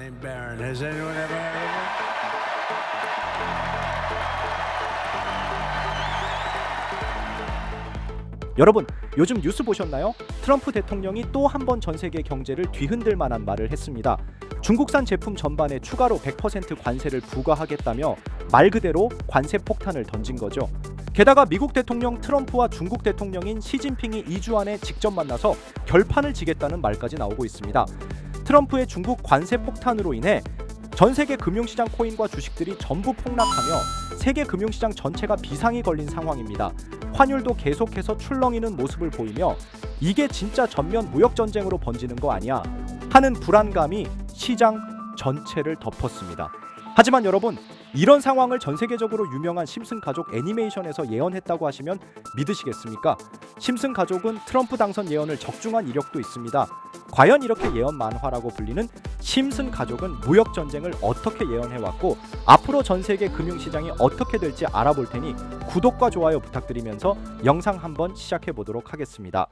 named Baron. Has anyone ever heard of him? 여러분, 요즘 뉴스 보셨나요? 트럼프 대통령이 또 한 번 전 세계 경제를 뒤흔들 만한 말을 했습니다. 중국산 제품 전반에 추가로 100% 관세를 부과하겠다며 말 그대로 관세 폭탄을 던진 거죠. 게다가 미국 대통령 트럼프와 중국 대통령인 시진핑이 2주 안에 직접 만나서 결판을 지겠다는 말까지 나오고 있습니다. 트럼프의 중국 관세 폭탄으로 인해 전 세계 금융시장 코인과 주식들이 전부 폭락하며 세계 금융시장 전체가 비상이 걸린 상황입니다. 환율도 계속해서 출렁이는 모습을 보이며 이게 진짜 전면 무역전쟁으로 번지는 거 아니야 하는 불안감이 시장 전체를 덮었습니다. 하지만 여러분, 이런 상황을 전 세계적으로 유명한 심슨 가족 애니메이션에서 예언했다고 하시면 믿으시겠습니까? 심슨 가족은 트럼프 당선 예언을 적중한 이력도 있습니다. 과연 이렇게 예언 만화라고 불리는 심슨 가족은 무역 전쟁을 어떻게 예언해왔고 앞으로 전 세계 금융시장이 어떻게 될지 알아볼 테니 구독과 좋아요 부탁드리면서 영상 한번 시작해 보도록 하겠습니다.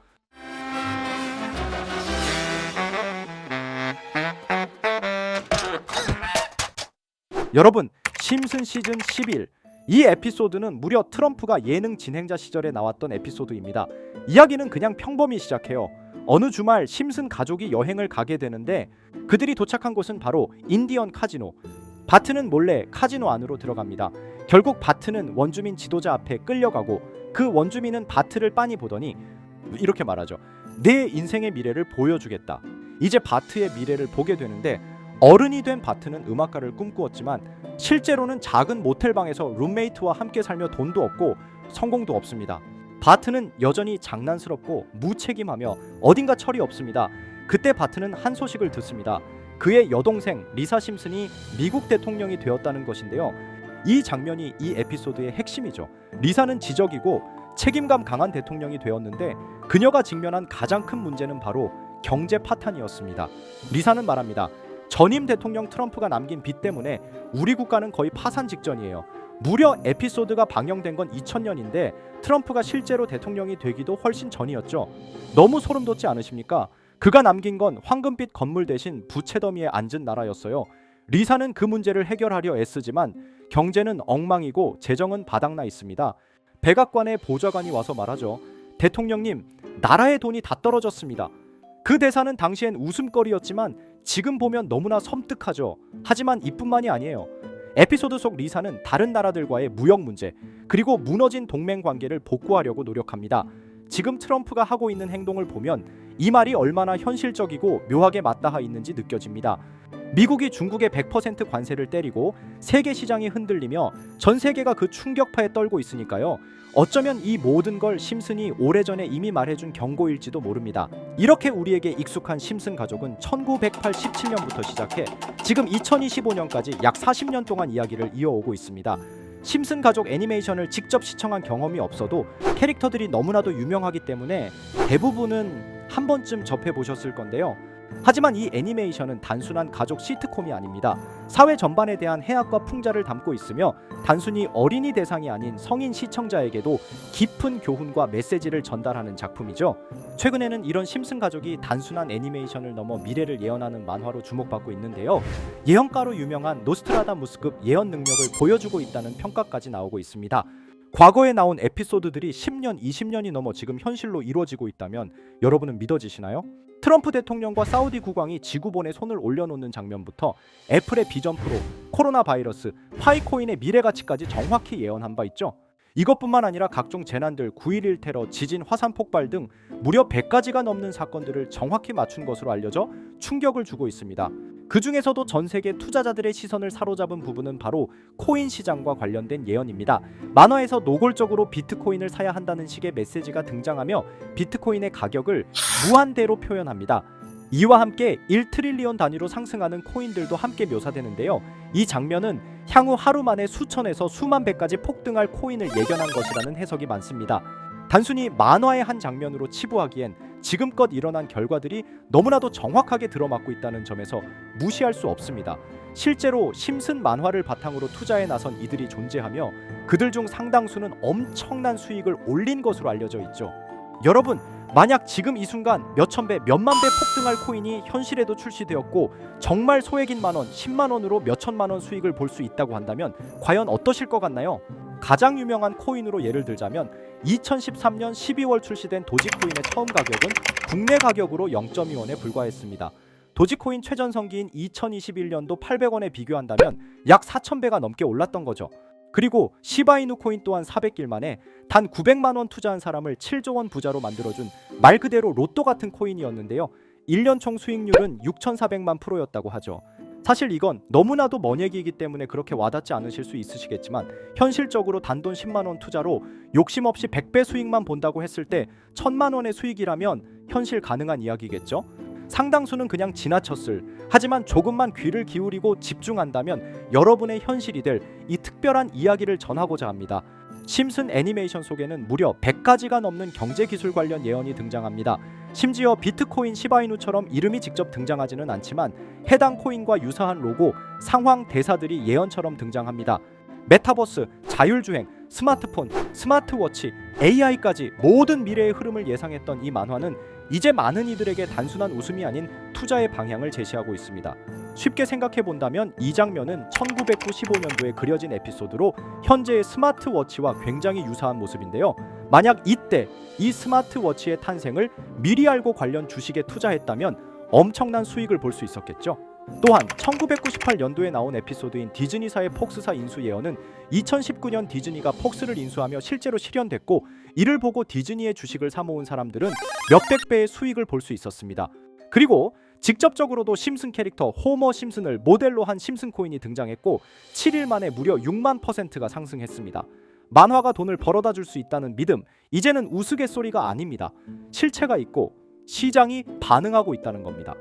여러분, 심슨 시즌 11, 이 에피소드는 무려 트럼프가 예능 진행자 시절에 나왔던 에피소드입니다. 이야기는 그냥 평범히 시작해요. 어느 주말 심슨 가족이 여행을 가게 되는데 그들이 도착한 곳은 바로 인디언 카지노. 바트는 몰래 카지노 안으로 들어갑니다. 결국 바트는 원주민 지도자 앞에 끌려가고 그 원주민은 바트를 빤히 보더니 이렇게 말하죠. 내 인생의 미래를 보여주겠다. 이제 바트의 미래를 보게 되는데 어른이 된 바트는 음악가를 꿈꾸었지만 실제로는 작은 모텔방에서 룸메이트와 함께 살며 돈도 없고 성공도 없습니다. 바트는 여전히 장난스럽고 무책임하며 어딘가 철이 없습니다. 그때 바트는 한 소식을 듣습니다. 그의 여동생 리사 심슨이 미국 대통령이 되었다는 것인데요. 이 장면이 이 에피소드의 핵심이죠. 리사는 지적이고 책임감 강한 대통령이 되었는데 그녀가 직면한 가장 큰 문제는 바로 경제 파탄이었습니다. 리사는 말합니다. 전임 대통령 트럼프가 남긴 빚 때문에 우리 국가는 거의 파산 직전이에요. 무려 에피소드가 방영된 건 2000년인데 트럼프가 실제로 대통령이 되기도 훨씬 전이었죠. 너무 소름 돋지 않으십니까? 그가 남긴 건 황금빛 건물 대신 부채 더미에 앉은 나라였어요. 리사는 그 문제를 해결하려 애쓰지만 경제는 엉망이고 재정은 바닥나 있습니다. 백악관의 보좌관이 와서 말하죠. 대통령님, 나라의 돈이 다 떨어졌습니다. 그 대사는 당시엔 웃음거리였지만 지금 보면 너무나 섬뜩하죠. 하지만 이뿐만이 아니에요. 에피소드 속 리사는 다른 나라들과의 무역 문제 그리고 무너진 동맹 관계를 복구하려고 노력합니다. 지금 트럼프가 하고 있는 행동을 보면 이 말이 얼마나 현실적이고 묘하게 맞닿아 있는지 느껴집니다. 미국이 중국에 100% 관세를 때리고 세계 시장이 흔들리며 전 세계가 그 충격파에 떨고 있으니까요. 어쩌면 이 모든 걸 심슨이 오래전에 이미 말해준 경고일지도 모릅니다. 이렇게 우리에게 익숙한 심슨 가족은 1987년부터 시작해 지금 2025년까지 약 40년 동안 이야기를 이어오고 있습니다. 심슨 가족 애니메이션을 직접 시청한 경험이 없어도 캐릭터들이 너무나도 유명하기 때문에 대부분은 한 번쯤 접해보셨을 건데요. 하지만 이 애니메이션은 단순한 가족 시트콤이 아닙니다. 사회 전반에 대한 해악과 풍자를 담고 있으며 단순히 어린이 대상이 아닌 성인 시청자에게도 깊은 교훈과 메시지를 전달하는 작품이죠. 최근에는 이런 심슨 가족이 단순한 애니메이션을 넘어 미래를 예언하는 만화로 주목받고 있는데요. 예언가로 유명한 노스트라다무스급 예언 능력을 보여주고 있다는 평가까지 나오고 있습니다. 과거에 나온 에피소드들이 10년, 20년이 넘어 지금 현실로 이루어지고 있다면 여러분은 믿어지시나요? 트럼프 대통령과 사우디 국왕이 지구본에 손을 올려놓는 장면부터 애플의 비전 프로, 코로나 바이러스, 파이코인의 미래 가치까지 정확히 예언한 바 있죠. 이것뿐만 아니라 각종 재난들, 9.11 테러, 지진, 화산 폭발 등 무려 100가지가 넘는 사건들을 정확히 맞춘 것으로 알려져 충격을 주고 있습니다. 그 중에서도 전 세계 투자자들의 시선을 사로잡은 부분은 바로 코인 시장과 관련된 예언입니다. 만화에서 노골적으로 비트코인을 사야 한다는 식의 메시지가 등장하며 비트코인의 가격을 무한대로 표현합니다. 이와 함께 1트릴리온 단위로 상승하는 코인들도 함께 묘사되는데요. 이 장면은 향후 하루 만에 수천에서 수만 배까지 폭등할 코인을 예견한 것이라는 해석이 많습니다. 단순히 만화의 한 장면으로 치부하기엔 지금껏 일어난 결과들이 너무나도 정확하게 들어맞고 있다는 점에서 무시할 수 없습니다. 실제로 심슨 만화를 바탕으로 투자에 나선 이들이 존재하며 그들 중 상당수는 엄청난 수익을 올린 것으로 알려져 있죠. 여러분, 만약 지금 이 순간 몇천 배, 몇만 배 폭등할 코인이 현실에도 출시되었고 정말 소액인 만원, 10만원으로 몇천만원 수익을 볼 수 있다고 한다면 과연 어떠실 것 같나요? 가장 유명한 코인으로 예를 들자면 2013년 12월 출시된 도지코인의 처음 가격은 국내 가격으로 0.2원에 불과했습니다. 도지코인 최전성기인 2021년도 800원에 비교한다면 약 4,000배가 넘게 올랐던 거죠. 그리고 시바이누 코인 또한 400일 만에 단 900만원 투자한 사람을 7조원 부자로 만들어준 말 그대로 로또 같은 코인이었는데요. 1년 총 수익률은 6,400만 %였다고 하죠. 사실 이건 너무나도 먼 얘기이기 때문에 그렇게 와닿지 않으실 수 있으시겠지만 현실적으로 단돈 10만원 투자로 욕심 없이 100배 수익만 본다고 했을 때 1,000만원의 수익이라면 현실 가능한 이야기겠죠? 상당수는 그냥 지나쳤을, 하지만 조금만 귀를 기울이고 집중한다면 여러분의 현실이 될 이 특별한 이야기를 전하고자 합니다. 심슨 애니메이션 속에는 무려 100가지가 넘는 경제기술 관련 예언이 등장합니다. 심지어 비트코인 시바이누처럼 이름이 직접 등장하지는 않지만 해당 코인과 유사한 로고, 상황, 대사들이 예언처럼 등장합니다. 메타버스, 자율주행, 스마트폰, 스마트워치, AI까지 모든 미래의 흐름을 예상했던 이 만화는 이제 많은 이들에게 단순한 웃음이 아닌 투자의 방향을 제시하고 있습니다. 쉽게 생각해 본다면 이 장면은 1995년도에 그려진 에피소드로 현재의 스마트워치와 굉장히 유사한 모습인데요. 만약 이때 이 스마트워치의 탄생을 미리 알고 관련 주식에 투자했다면 엄청난 수익을 볼 수 있었겠죠. 또한 1998년도에 나온 에피소드인 디즈니사의 폭스사 인수 예언은 2019년 디즈니가 폭스를 인수하며 실제로 실현됐고 이를 보고 디즈니의 주식을 사모은 사람들은 몇백 배의 수익을 볼 수 있었습니다. 그리고 직접적으로도 심슨 캐릭터 호머 심슨을 모델로 한 심슨 코인이 등장했고 7일 만에 무려 6만 %가 상승했습니다. 만화가 돈을 벌어다 줄 수 있다는 믿음, 이제는 우스갯소리가 아닙니다. 실체가 있고 시장이 반응하고 있다는 겁니다.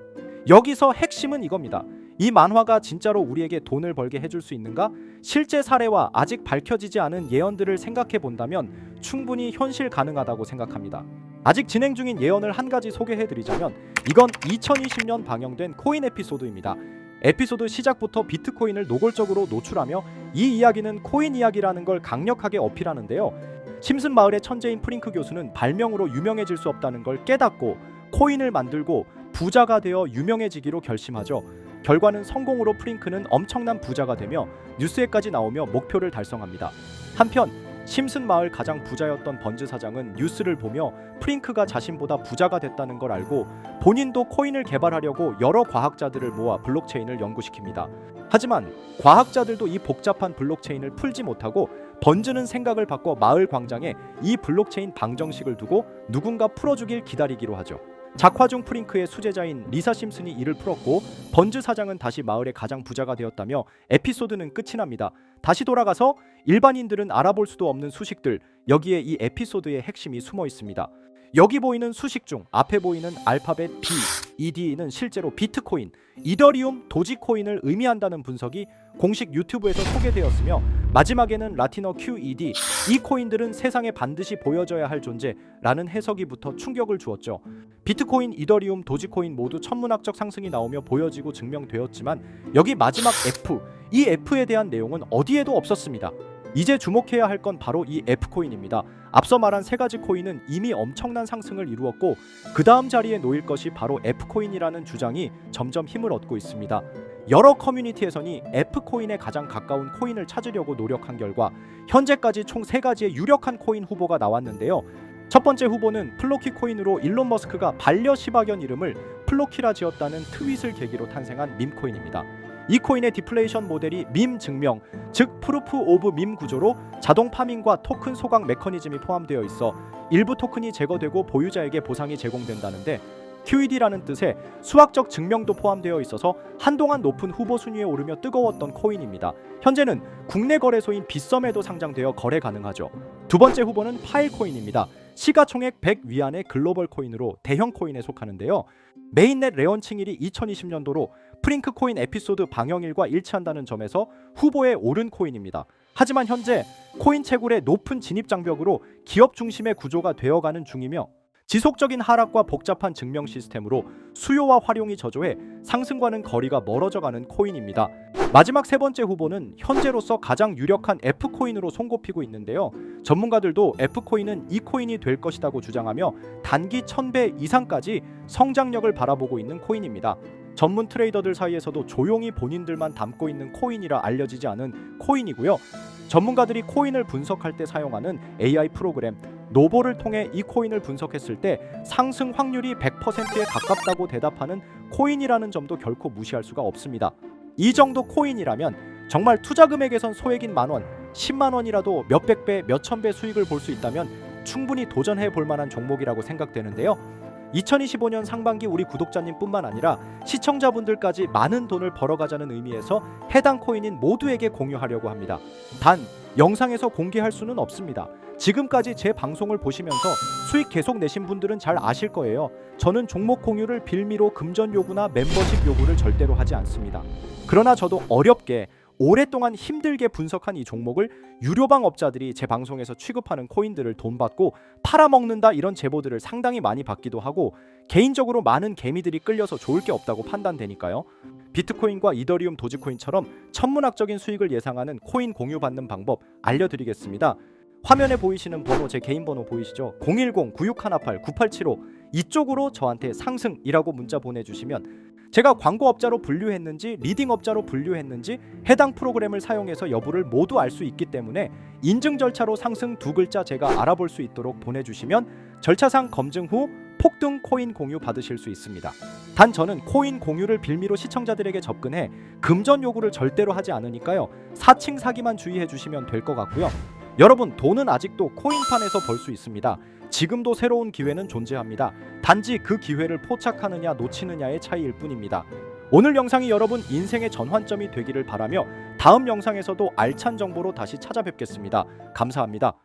여기서 핵심은 이겁니다. 이 만화가 진짜로 우리에게 돈을 벌게 해줄 수 있는가? 실제 사례와 아직 밝혀지지 않은 예언들을 생각해 본다면 충분히 현실 가능하다고 생각합니다. 아직 진행 중인 예언을 한 가지 소개해드리자면 이건 2020년 방영된 코인 에피소드입니다. 에피소드 시작부터 비트코인을 노골적으로 노출하며 이 이야기는 코인 이야기라는 걸 강력하게 어필하는데요. 심슨 마을의 천재인 프링크 교수는 발명으로 유명해질 수 없다는 걸 깨닫고 코인을 만들고 부자가 되어 유명해지기로 결심하죠. 결과는 성공으로 프링크는 엄청난 부자가 되며 뉴스에까지 나오며 목표를 달성합니다. 한편 심슨 마을 가장 부자였던 번즈 사장은 뉴스를 보며 프링크가 자신보다 부자가 됐다는 걸 알고 본인도 코인을 개발하려고 여러 과학자들을 모아 블록체인을 연구시킵니다. 하지만 과학자들도 이 복잡한 블록체인을 풀지 못하고 번즈는 생각을 바꿔 마을 광장에 이 블록체인 방정식을 두고 누군가 풀어주길 기다리기로 하죠. 작화 중 프링크의 수제자인 리사 심슨이 이를 풀었고 번즈 사장은 다시 마을의 가장 부자가 되었다며 에피소드는 끝이 납니다. 다시 돌아가서 일반인들은 알아볼 수도 없는 수식들, 여기에 이 에피소드의 핵심이 숨어 있습니다. 여기 보이는 수식 중 앞에 보이는 알파벳 B, ED는 실제로 비트코인, 이더리움, 도지코인을 의미한다는 분석이 공식 유튜브에서 소개되었으며 마지막에는 라틴어 QED, 이 코인들은 세상에 반드시 보여져야 할 존재라는 해석이부터 충격을 주었죠. 비트코인, 이더리움, 도지코인 모두 천문학적 상승이 나오며 보여지고 증명되었지만 여기 마지막 F, 이 F에 대한 내용은 어디에도 없었습니다. 이제 주목해야 할 건 바로 이 F코인입니다. 앞서 말한 세 가지 코인은 이미 엄청난 상승을 이루었고 그 다음 자리에 놓일 것이 바로 F코인이라는 주장이 점점 힘을 얻고 있습니다. 여러 커뮤니티에서는 F코인에 가장 가까운 코인을 찾으려고 노력한 결과 현재까지 총 3가지의 유력한 코인 후보가 나왔는데요. 첫 번째 후보는 플로키 코인으로 일론 머스크가 반려 시바견 이름을 플로키라 지었다는 트윗을 계기로 탄생한 밈코인입니다. 이 코인의 디플레이션 모델이 밈 증명, 즉 프루프 오브 밈 구조로 자동 파밍과 토큰 소각 메커니즘이 포함되어 있어 일부 토큰이 제거되고 보유자에게 보상이 제공된다는데 QED라는 뜻의 수학적 증명도 포함되어 있어서 한동안 높은 후보 순위에 오르며 뜨거웠던 코인입니다. 현재는 국내 거래소인 빗썸에도 상장되어 거래 가능하죠. 두 번째 후보는 파일코인입니다. 시가총액 100 위안의 글로벌 코인으로 대형 코인에 속하는데요. 메인넷 레언칭일이 2020년도로 프링크 코인 에피소드 방영일과 일치한다는 점에서 후보에 오른 코인입니다. 하지만 현재 코인 채굴의 높은 진입 장벽으로 기업 중심의 구조가 되어가는 중이며 지속적인 하락과 복잡한 증명 시스템으로 수요와 활용이 저조해 상승과는 거리가 멀어져가는 코인입니다. 마지막 세 번째 후보는 현재로서 가장 유력한 F코인으로 손꼽히고 있는데요. 전문가들도 F코인은 이 코인이 될 것이라고 주장하며 단기 1000배 이상까지 성장력을 바라보고 있는 코인입니다. 전문 트레이더들 사이에서도 조용히 본인들만 담고 있는 코인이라 알려지지 않은 코인이고요. 전문가들이 코인을 분석할 때 사용하는 AI 프로그램 노보를 통해 이 코인을 분석했을 때 상승 확률이 100%에 가깝다고 대답하는 코인이라는 점도 결코 무시할 수가 없습니다. 이 정도 코인이라면 정말 투자 금액에선 소액인 만원, 10만 원이라도 몇백 배, 몇천 배 수익을 볼 수 있다면 충분히 도전해 볼 만한 종목이라고 생각되는데요. 2025년 상반기 우리 구독자님뿐만 아니라 시청자분들까지 많은 돈을 벌어가자는 의미에서 해당 코인인 모두에게 공유하려고 합니다. 단 영상에서 공개할 수는 없습니다. 지금까지 제 방송을 보시면서 수익 계속 내신 분들은 잘 아실 거예요. 저는 종목 공유를 빌미로 금전 요구나 멤버십 요구를 절대로 하지 않습니다. 그러나 저도 어렵게 오랫동안 힘들게 분석한 이 종목을 유료방 업자들이 제 방송에서 취급하는 코인들을 돈 받고 팔아먹는다 이런 제보들을 상당히 많이 받기도 하고 개인적으로 많은 개미들이 끌려서 좋을 게 없다고 판단되니까요. 비트코인과 이더리움 도지코인처럼 천문학적인 수익을 예상하는 코인 공유 받는 방법 알려드리겠습니다. 화면에 보이시는 번호, 제 개인 번호 보이시죠? 010-9618-9875 이쪽으로 저한테 상승이라고 문자 보내주시면 제가 광고업자로 분류했는지 리딩업자로 분류했는지 해당 프로그램을 사용해서 여부를 모두 알 수 있기 때문에 인증 절차로 상승 두 글자 제가 알아볼 수 있도록 보내주시면 절차상 검증 후 폭등 코인 공유 받으실 수 있습니다. 단 저는 코인 공유를 빌미로 시청자들에게 접근해 금전 요구를 절대로 하지 않으니까요. 사칭 사기만 주의해 주시면 될 것 같고요. 여러분 돈은 아직도 코인판에서 벌 수 있습니다. 지금도 새로운 기회는 존재합니다. 단지 그 기회를 포착하느냐 놓치느냐의 차이일 뿐입니다. 오늘 영상이 여러분 인생의 전환점이 되기를 바라며 다음 영상에서도 알찬 정보로 다시 찾아뵙겠습니다. 감사합니다.